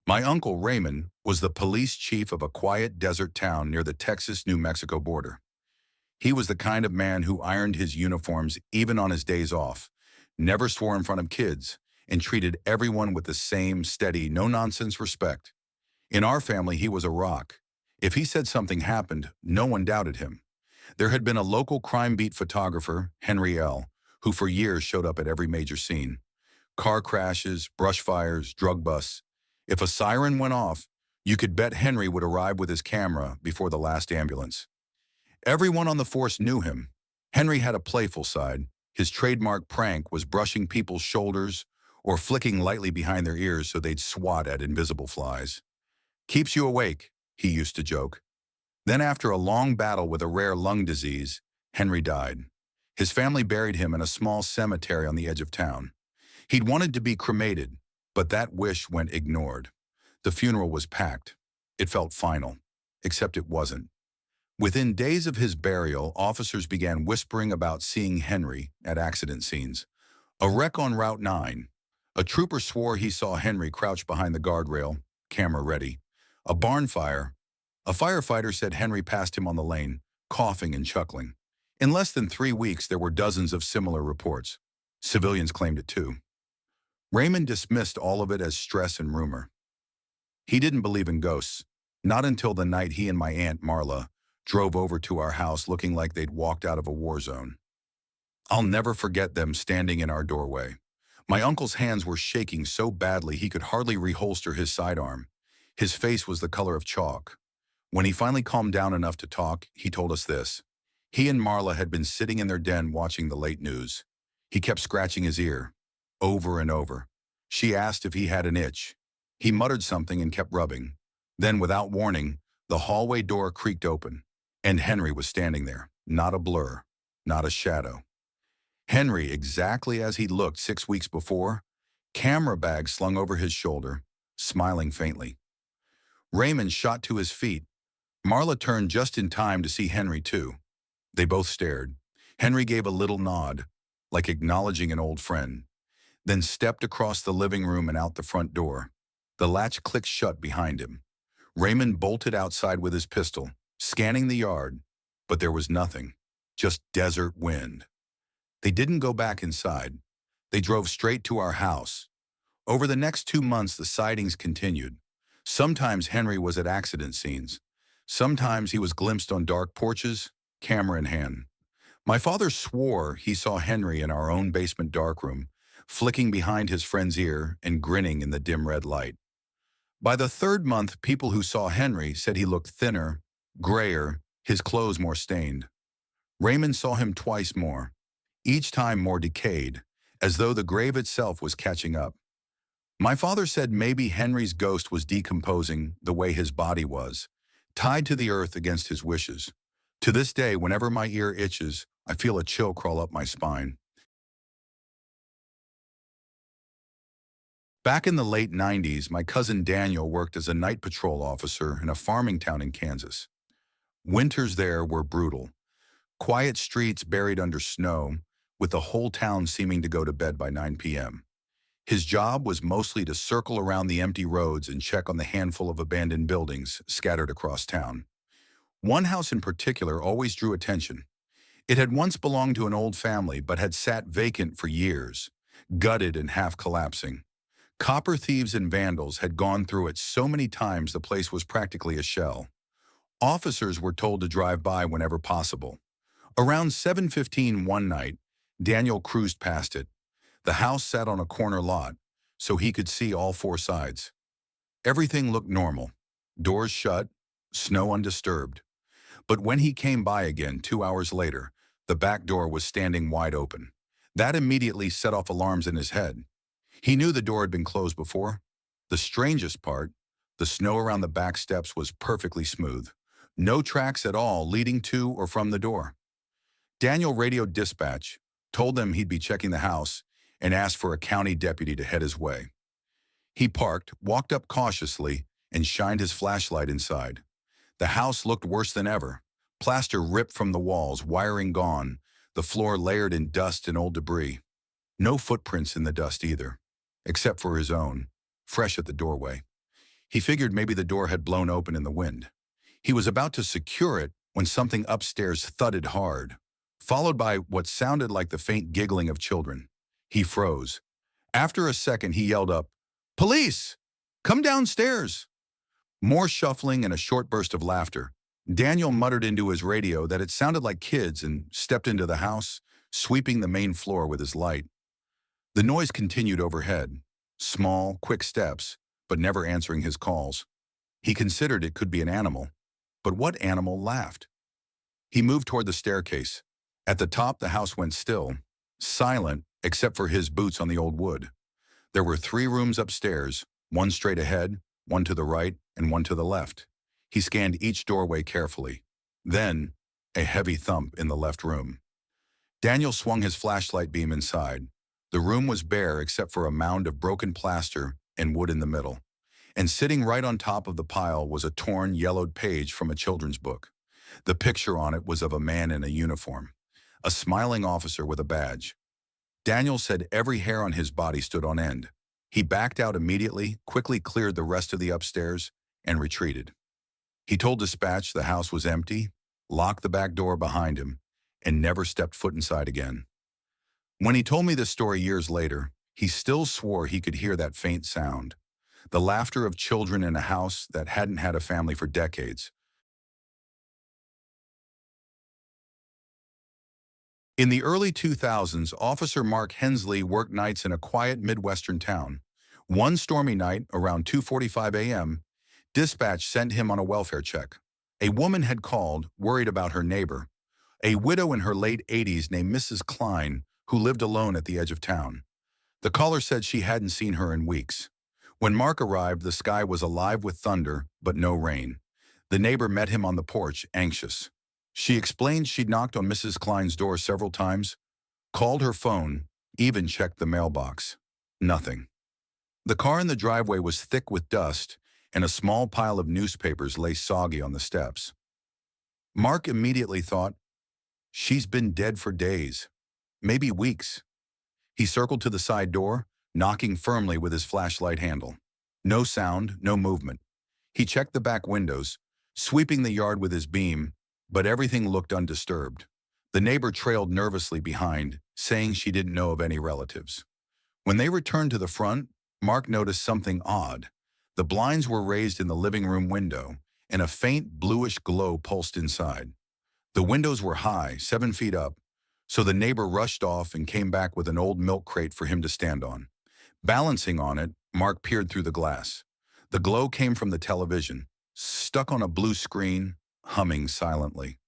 My uncle Raymond was the police chief of a quiet desert town near the Texas-New Mexico border. He was the kind of man who ironed his uniforms even on his days off, never swore in front of kids, and treated everyone with the same steady, no-nonsense respect. In our family, he was a rock. If he said something happened, no one doubted him. There had been a local crime beat photographer, Henry L., who for years showed up at every major scene. Car crashes, brush fires, drug busts. If a siren went off, you could bet Henry would arrive with his camera before the last ambulance. Everyone on the force knew him. Henry had a playful side. His trademark prank was brushing people's shoulders or flicking lightly behind their ears so they'd swat at invisible flies. "Keeps you awake," he used to joke. Then after a long battle with a rare lung disease, Henry died. His family buried him in a small cemetery on the edge of town. He'd wanted to be cremated, but that wish went ignored. The funeral was packed. It felt final, except it wasn't. Within days of his burial, officers began whispering about seeing Henry at accident scenes. A wreck on Route 9. A trooper swore he saw Henry crouch behind the guardrail, camera ready. A barn fire. A firefighter said Henry passed him on the lane, coughing and chuckling. In less than 3 weeks, there were dozens of similar reports. Civilians claimed it too. Raymond dismissed all of it as stress and rumor. He didn't believe in ghosts, not until the night he and my Aunt Marla drove over to our house looking like they'd walked out of a war zone. I'll never forget them standing in our doorway. My uncle's hands were shaking so badly he could hardly reholster his sidearm. His face was the color of chalk. When he finally calmed down enough to talk, he told us this. He and Marla had been sitting in their den watching the late news. He kept scratching his ear, over and over. She asked if he had an itch. He muttered something and kept rubbing. Then, without warning, the hallway door creaked open, and Henry was standing there, not a blur, not a shadow. Henry, exactly as he'd looked 6 weeks before, camera bag slung over his shoulder, smiling faintly. Raymond shot to his feet. Marla turned just in time to see Henry too. They both stared. Henry gave a little nod, like acknowledging an old friend, then stepped across the living room and out the front door. The latch clicked shut behind him. Raymond bolted outside with his pistol, scanning the yard, but there was nothing, just desert wind. They didn't go back inside. They drove straight to our house. Over the next 2 months, the sightings continued. Sometimes Henry was at accident scenes. Sometimes he was glimpsed on dark porches, camera in hand. My father swore he saw Henry in our own basement darkroom, flicking behind his friend's ear and grinning in the dim red light. By the 3rd month, people who saw Henry said he looked thinner, grayer, his clothes more stained. Raymond saw him twice more, each time more decayed, as though the grave itself was catching up. My father said maybe Henry's ghost was decomposing the way his body was, tied to the earth against his wishes. To this day, whenever my ear itches, I feel a chill crawl up my spine. Back in the late 90s, my cousin Daniel worked as a night patrol officer in a farming town in Kansas. Winters there were brutal. Quiet streets buried under snow, with the whole town seeming to go to bed by 9 p.m. His job was mostly to circle around the empty roads and check on the handful of abandoned buildings scattered across town. One house in particular always drew attention. It had once belonged to an old family but had sat vacant for years, gutted and half collapsing. Copper thieves and vandals had gone through it so many times the place was practically a shell. Officers were told to drive by whenever possible. Around 7:15 one night, Daniel cruised past it. The house sat on a corner lot, so he could see all 4 sides. Everything looked normal. Doors shut, snow undisturbed. But when he came by again 2 hours later, the back door was standing wide open. That immediately set off alarms in his head. He knew the door had been closed before. The strangest part, the snow around the back steps was perfectly smooth. No tracks at all leading to or from the door. Daniel radioed dispatch, told them he'd be checking the house, and asked for a county deputy to head his way. He parked, walked up cautiously, and shined his flashlight inside. The house looked worse than ever. Plaster ripped from the walls, wiring gone, the floor layered in dust and old debris. No footprints in the dust either, except for his own, fresh at the doorway. He figured maybe the door had blown open in the wind. He was about to secure it when something upstairs thudded hard, followed by what sounded like the faint giggling of children. He froze. After a second, he yelled up, "Police! Come downstairs!" More shuffling and a short burst of laughter. Daniel muttered into his radio that it sounded like kids and stepped into the house, sweeping the main floor with his light. The noise continued overhead. Small, quick steps, but never answering his calls. He considered it could be an animal. But what animal laughed? He moved toward the staircase. At the top, the house went still, silent except for his boots on the old wood. There were 3 rooms upstairs, one straight ahead, one to the right, and one to the left. He scanned each doorway carefully. Then, a heavy thump in the left room. Daniel swung his flashlight beam inside. The room was bare except for a mound of broken plaster and wood in the middle. And sitting right on top of the pile was a torn, yellowed page from a children's book. The picture on it was of a man in a uniform, a smiling officer with a badge. Daniel said every hair on his body stood on end. He backed out immediately, quickly cleared the rest of the upstairs, and retreated. He told dispatch the house was empty, locked the back door behind him, and never stepped foot inside again. When he told me this story years later, he still swore he could hear that faint sound, the laughter of children in a house that hadn't had a family for decades. In the early 2000s, Officer Mark Hensley worked nights in a quiet Midwestern town. One stormy night, around 2:45 a.m., dispatch sent him on a welfare check. A woman had called, worried about her neighbor, a widow in her late 80s named Mrs. Klein, who lived alone at the edge of town. The caller said she hadn't seen her in weeks. When Mark arrived, the sky was alive with thunder, but no rain. The neighbor met him on the porch, anxious. She explained she'd knocked on Mrs. Klein's door several times, called her phone, even checked the mailbox. Nothing. The car in the driveway was thick with dust, and a small pile of newspapers lay soggy on the steps. Mark immediately thought, she's been dead for days, maybe weeks. He circled to the side door, knocking firmly with his flashlight handle. No sound, no movement. He checked the back windows, sweeping the yard with his beam, but everything looked undisturbed. The neighbor trailed nervously behind, saying she didn't know of any relatives. When they returned to the front, Mark noticed something odd. The blinds were raised in the living room window, and a faint bluish glow pulsed inside. The windows were high, 7 feet up, so the neighbor rushed off and came back with an old milk crate for him to stand on. Balancing on it, Mark peered through the glass. The glow came from the television, stuck on a blue screen, humming silently.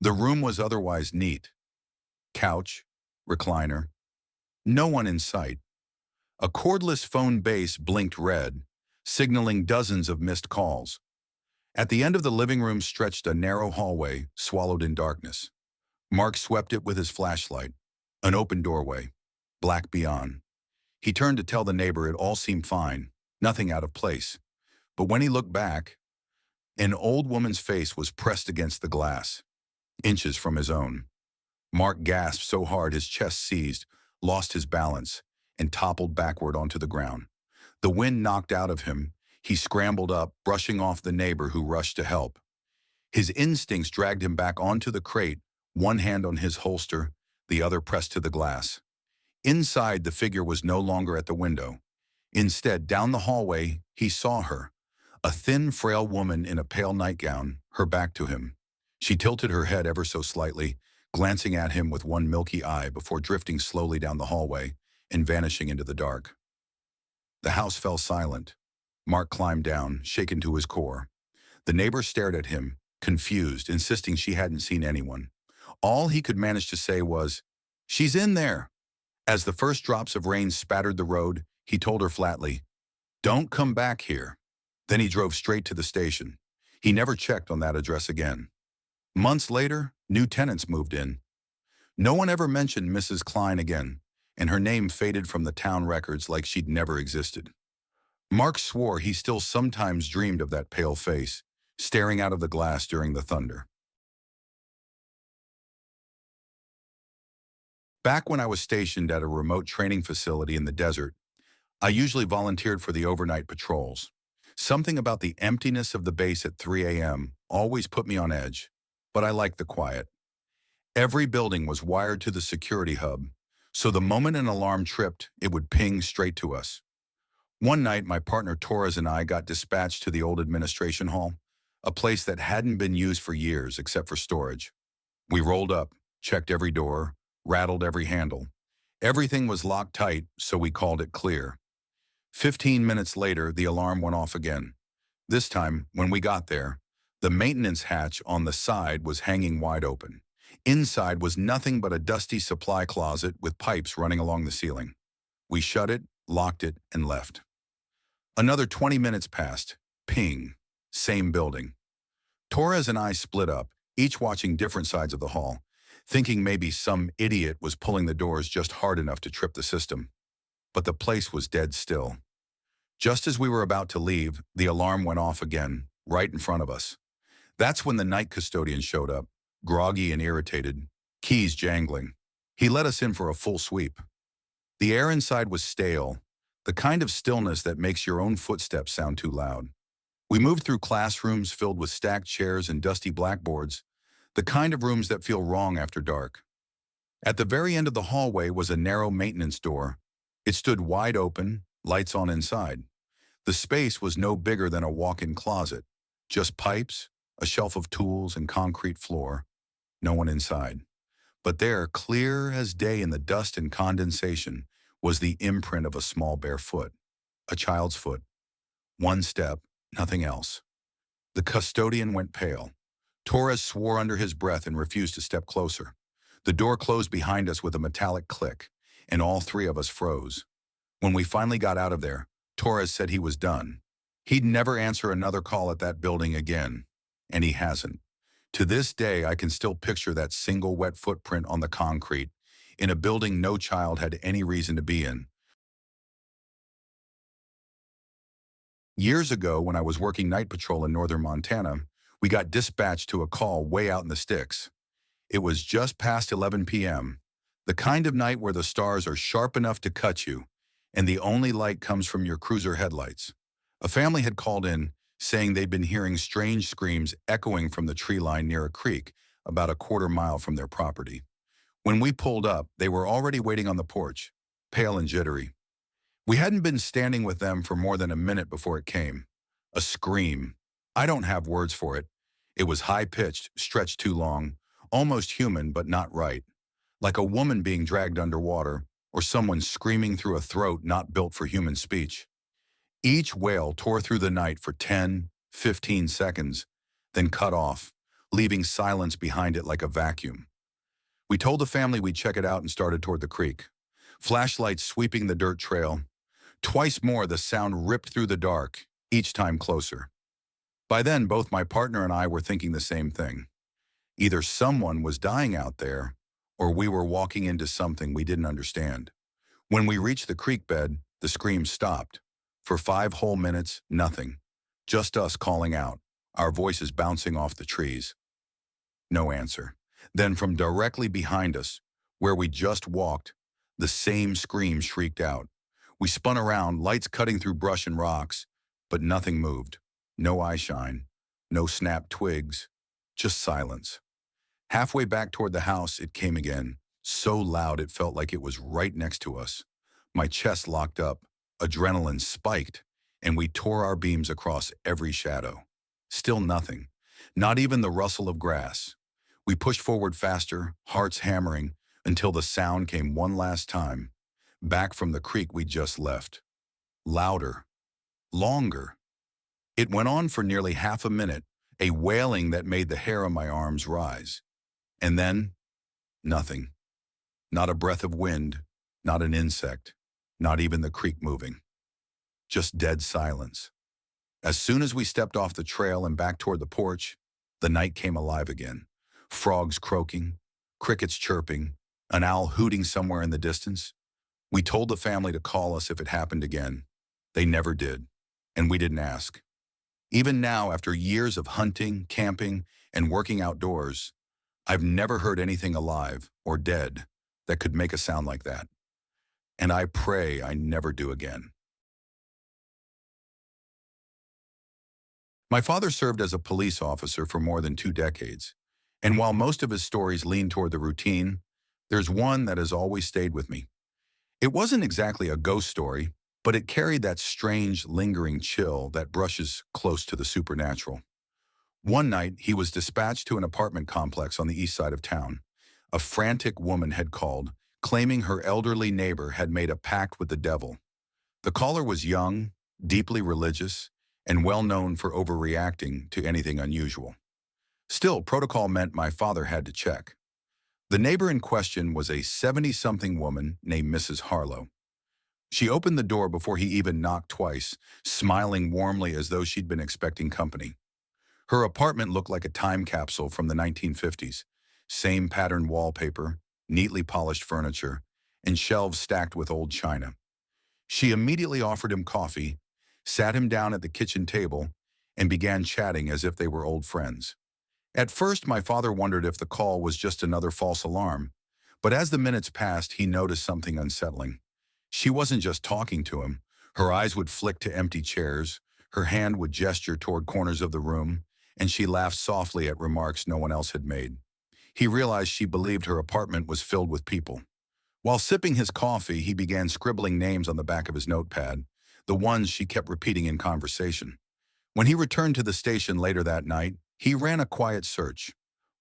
The room was otherwise neat. Couch, recliner, no one in sight. A cordless phone base blinked red, signaling dozens of missed calls. At the end of the living room stretched a narrow hallway, swallowed in darkness. Mark swept it with his flashlight. An open doorway, black beyond. He turned to tell the neighbor it all seemed fine, nothing out of place. But when he looked back, an old woman's face was pressed against the glass, inches from his own. Mark gasped so hard his chest seized, lost his balance, and toppled backward onto the ground. The wind knocked out of him. He scrambled up, brushing off the neighbor who rushed to help. His instincts dragged him back onto the crate, one hand on his holster, the other pressed to the glass. Inside, the figure was no longer at the window. Instead, down the hallway, he saw her, a thin, frail woman in a pale nightgown, her back to him. She tilted her head ever so slightly, glancing at him with one milky eye before drifting slowly down the hallway and vanishing into the dark. The house fell silent. Mark climbed down, shaken to his core. The neighbor stared at him, confused, insisting she hadn't seen anyone. All he could manage to say was, "She's in there." As the first drops of rain spattered the road, he told her flatly, "Don't come back here." Then he drove straight to the station. He never checked on that address again. Months later, new tenants moved in. No one ever mentioned Mrs. Klein again, and her name faded from the town records like she'd never existed. Mark swore he still sometimes dreamed of that pale face, staring out of the glass during the thunder. Back when I was stationed at a remote training facility in the desert, I usually volunteered for the overnight patrols. Something about the emptiness of the base at 3 a.m. always put me on edge, but I liked the quiet. Every building was wired to the security hub, so the moment an alarm tripped, it would ping straight to us. One night, my partner Torres and I got dispatched to the old administration hall, a place that hadn't been used for years except for storage. We rolled up, checked every door, rattled every handle. Everything was locked tight, so we called it clear. 15 minutes later, the alarm went off again. This time, when we got there, the maintenance hatch on the side was hanging wide open. Inside was nothing but a dusty supply closet with pipes running along the ceiling. We shut it, locked it, and left. Another 20 minutes passed. Ping. Same building. Torres and I split up, each watching different sides of the hall, thinking maybe some idiot was pulling the doors just hard enough to trip the system. But the place was dead still. Just as we were about to leave, the alarm went off again, right in front of us. That's when the night custodian showed up, groggy and irritated, keys jangling. He let us in for a full sweep. The air inside was stale, the kind of stillness that makes your own footsteps sound too loud. We moved through classrooms filled with stacked chairs and dusty blackboards, the kind of rooms that feel wrong after dark. At the very end of the hallway was a narrow maintenance door. It stood wide open, lights on inside. The space was no bigger than a walk-in closet, just pipes, a shelf of tools, and concrete floor. No one inside. But there, clear as day in the dust and condensation, was the imprint of a small bare foot, a child's foot. One step, nothing else. The custodian went pale. Torres swore under his breath and refused to step closer. The door closed behind us with a metallic click, and all three of us froze. When we finally got out of there, Torres said he was done. He'd never answer another call at that building again, and he hasn't. To this day, I can still picture that single wet footprint on the concrete in a building no child had any reason to be in. Years ago, when I was working night patrol in northern Montana, we got dispatched to a call way out in the sticks. It was just past 11 p.m., the kind of night where the stars are sharp enough to cut you, and the only light comes from your cruiser headlights. A family had called in, saying they'd been hearing strange screams echoing from the tree line near a creek about a quarter-mile from their property. When we pulled up, they were already waiting on the porch, pale and jittery. We hadn't been standing with them for more than a minute before it came. A scream. I don't have words for it. It was high-pitched, stretched too long, almost human but not right, like a woman being dragged underwater or someone screaming through a throat not built for human speech. Each wail tore through the night for 10, 15 seconds, then cut off, leaving silence behind it like a vacuum. We told the family we'd check it out and started toward the creek. Flashlights sweeping the dirt trail. Twice more, the sound ripped through the dark, each time closer. By then, both my partner and I were thinking the same thing. Either someone was dying out there, or we were walking into something we didn't understand. When we reached the creek bed, the screams stopped. For 5 whole minutes, nothing. Just us calling out, our voices bouncing off the trees. No answer. Then from directly behind us, where we just walked, the same scream shrieked out. We spun around, lights cutting through brush and rocks, but nothing moved. No eye shine, no snapped twigs, just silence. Halfway back toward the house, it came again, so loud it felt like it was right next to us. My chest locked up, adrenaline spiked, and we tore our beams across every shadow. Still nothing, not even the rustle of grass. We pushed forward faster, hearts hammering, until the sound came one last time, back from the creek we just left. Louder, longer. It went on for nearly half a minute, a wailing that made the hair on my arms rise. And then, nothing. Not a breath of wind, not an insect, not even the creek moving. Just dead silence. As soon as we stepped off the trail and back toward the porch, the night came alive again. Frogs croaking, crickets chirping, an owl hooting somewhere in the distance. We told the family to call us if it happened again. They never did, and we didn't ask. Even now, after years of hunting, camping, and working outdoors, I've never heard anything alive or dead that could make a sound like that. And I pray I never do again. My father served as a police officer for more than 2 decades, and while most of his stories lean toward the routine, there's one that has always stayed with me. It wasn't exactly a ghost story, but it carried that strange, lingering chill that brushes close to the supernatural. One night, he was dispatched to an apartment complex on the east side of town. A frantic woman had called, claiming her elderly neighbor had made a pact with the devil. The caller was young, deeply religious, and well known for overreacting to anything unusual. Still, protocol meant my father had to check. The neighbor in question was a 70-something woman named Mrs. Harlow. She opened the door before he even knocked twice, smiling warmly as though she'd been expecting company. Her apartment looked like a time capsule from the 1950s. Same patterned wallpaper, neatly polished furniture, and shelves stacked with old china. She immediately offered him coffee, sat him down at the kitchen table, and began chatting as if they were old friends. At first, my father wondered if the call was just another false alarm, but as the minutes passed, he noticed something unsettling. She wasn't just talking to him. Her eyes would flick to empty chairs, her hand would gesture toward corners of the room, and she laughed softly at remarks no one else had made. He realized she believed her apartment was filled with people. While sipping his coffee, he began scribbling names on the back of his notepad, the ones she kept repeating in conversation. When he returned to the station later that night, he ran a quiet search.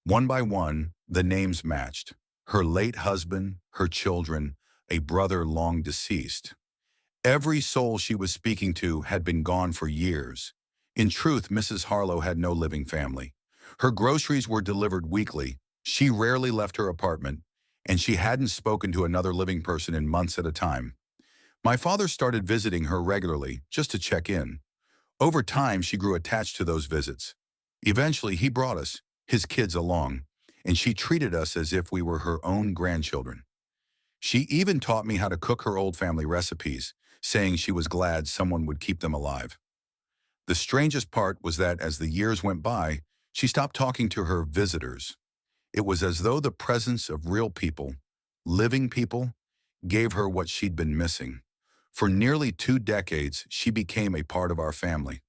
One by one, the names matched. Her late husband, her children, a brother long deceased. Every soul she was speaking to had been gone for years. In truth, Mrs. Harlow had no living family. Her groceries were delivered weekly. She rarely left her apartment, and she hadn't spoken to another living person in months at a time. My father started visiting her regularly, just to check in. Over time, she grew attached to those visits. Eventually, he brought us, his kids, along, and she treated us as if we were her own grandchildren. She even taught me how to cook her old family recipes, saying she was glad someone would keep them alive. The strangest part was that as the years went by, she stopped talking to her visitors. It was as though the presence of real people, living people, gave her what she'd been missing. For nearly 2 decades, she became a part of our family.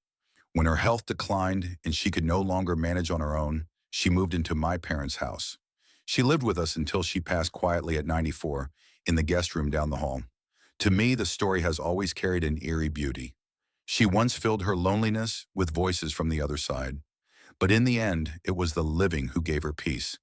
When her health declined and she could no longer manage on her own, she moved into my parents' house. She lived with us until she passed quietly at 94 in the guest room down the hall. To me, the story has always carried an eerie beauty. She once filled her loneliness with voices from the other side. But in the end, it was the living who gave her peace.